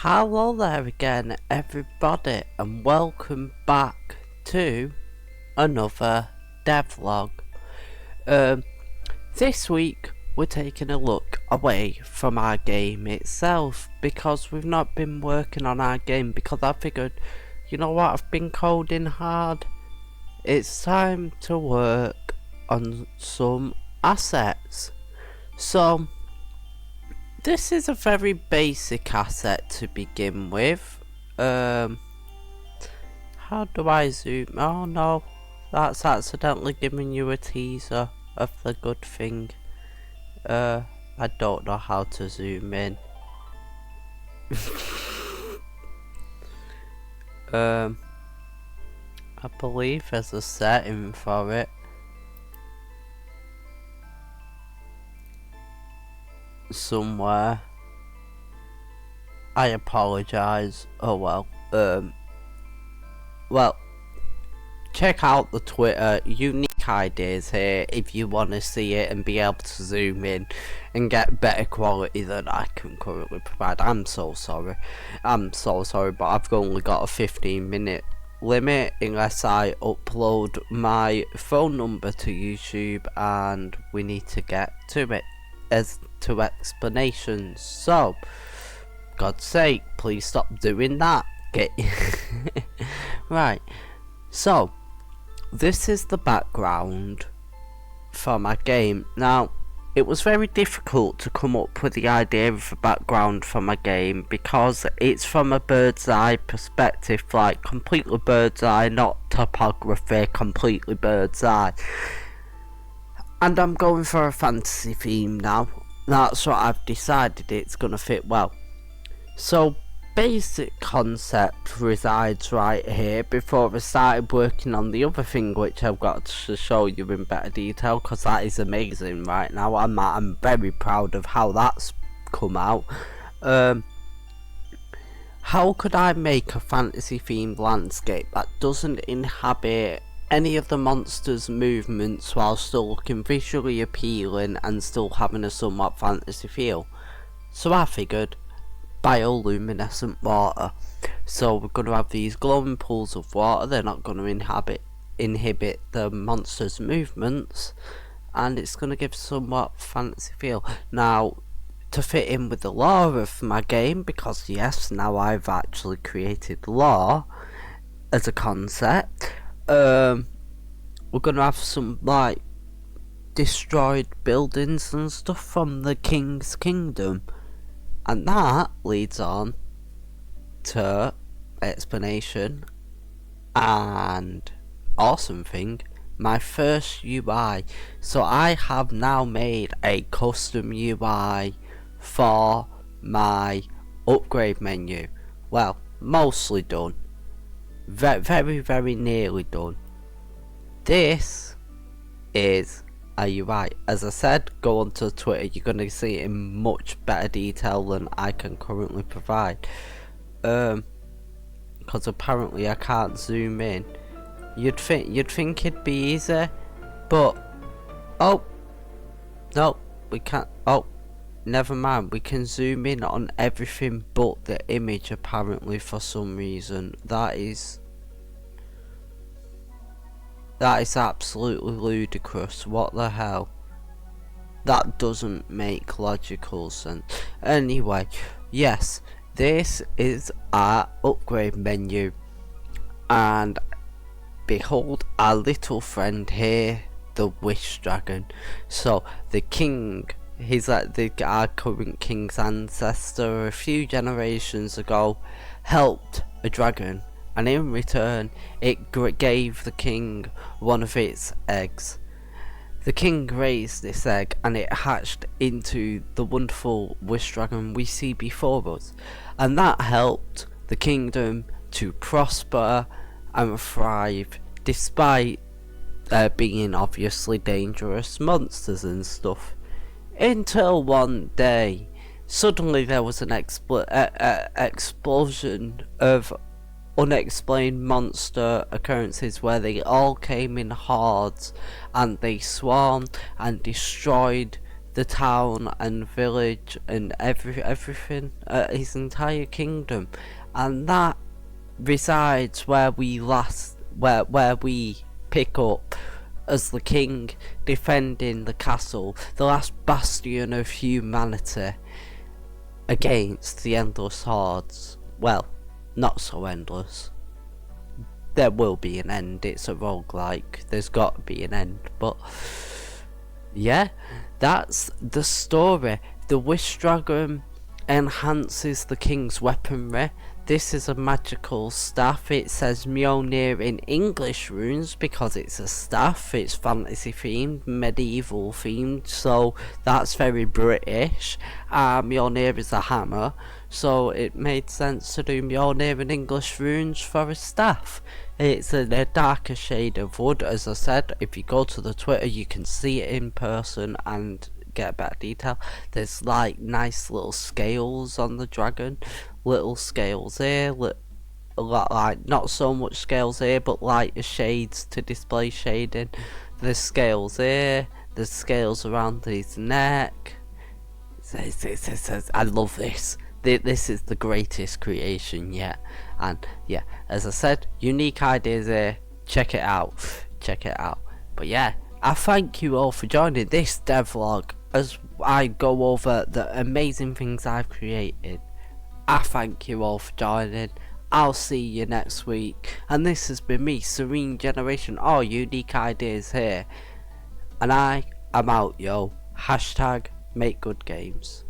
Hello there again everybody, and welcome back to another devlog. This week we're taking a look away from our game itself because we've not been working on our game, because I figured, you know what, I've been coding hard, it's time to work on some assets. So this is a very basic asset to begin with. How do I zoom? Oh no, that's accidentally giving you a teaser of the good thing. I don't know how to zoom in. I believe there's a setting for it. Somewhere. I apologise. Oh well. Well, check out the Twitter. Unique ideas here if you want to see it and be able to zoom in and get better quality than I can currently provide. I'm so sorry, but I've only got a 15-minute limit unless I upload my phone number to YouTube, and we need to get to it as to explanations. So God's sake, please stop doing that. Right, so this is the background for my game. Now, it was very difficult to come up with the idea of a background for my game because it's from a bird's eye perspective, like completely bird's eye, not topography, completely bird's eye. And I'm going for a fantasy theme now. That's what I've decided, it's gonna fit well. So basic concept resides right here before I started working on the other thing, which I've got to show you in better detail because that is amazing right now. I'm very proud of how that's come out. How could I make a fantasy themed landscape that doesn't inhabit any of the monsters' movements while still looking visually appealing and still having a somewhat fantasy feel? So I figured bioluminescent water. So we're going to have these glowing pools of water. They're not going to inhibit the monsters' movements, and it's going to give somewhat fantasy feel. Now, to fit in with the lore of my game, because yes, now I've actually created lore as a concept, we're gonna have some like destroyed buildings and stuff from the King's Kingdom, and that leads on to explanation and awesome thing, my first UI. So I have now made a custom UI for my upgrade menu. Well, mostly done, very nearly done. This is a UI. As I said, go onto Twitter, you're going to see it in much better detail than I can currently provide, because apparently I can't zoom in. You'd think it'd be easy, but oh no, we can't. Oh, never mind, we can zoom in on everything but the image apparently for some reason. That is absolutely ludicrous. What the hell? That doesn't make logical sense. Anyway, yes, this is our upgrade menu, and behold our little friend here, the Wish Dragon. So the king, he's like our current king's ancestor a few generations ago, helped a dragon, and in return it gave the king one of its eggs. The king raised this egg and it hatched into the wonderful Wish Dragon we see before us, and that helped the kingdom to prosper and thrive despite being obviously dangerous monsters and stuff. Until one day, suddenly there was an explosion of unexplained monster occurrences where they all came in hordes and they swarmed and destroyed the town and village and everything, his entire kingdom, and that resides where we pick up as the king defending the castle, the last bastion of humanity against the endless hordes. Well, not so endless. There will be an end, it's a roguelike, there's got to be an end, but yeah, that's the story. The Wish Dragon enhances the king's weaponry. This is a magical staff. It says Mjolnir in English runes because it's a staff. It's fantasy themed, medieval themed, so that's very British. Mjolnir is a hammer, so it made sense to do Mjolnir in English runes for a staff. It's in a darker shade of wood, as I said. If you go to the Twitter, you can see it in person and get better detail. There's like nice little scales on the dragon, little scales here, like not so much scales here, but lighter shades to display shading. There's scales here, there's scales around his neck. I love this. This is the greatest creation yet. And yeah, as I said, unique ideas here. Check it out. But yeah, I thank you all for joining this devlog as I go over the amazing things I've created. I thank you all for joining. I'll see you next week. And this has been me, Serene Generation, all unique ideas here. And I am out, yo. Hashtag make good games.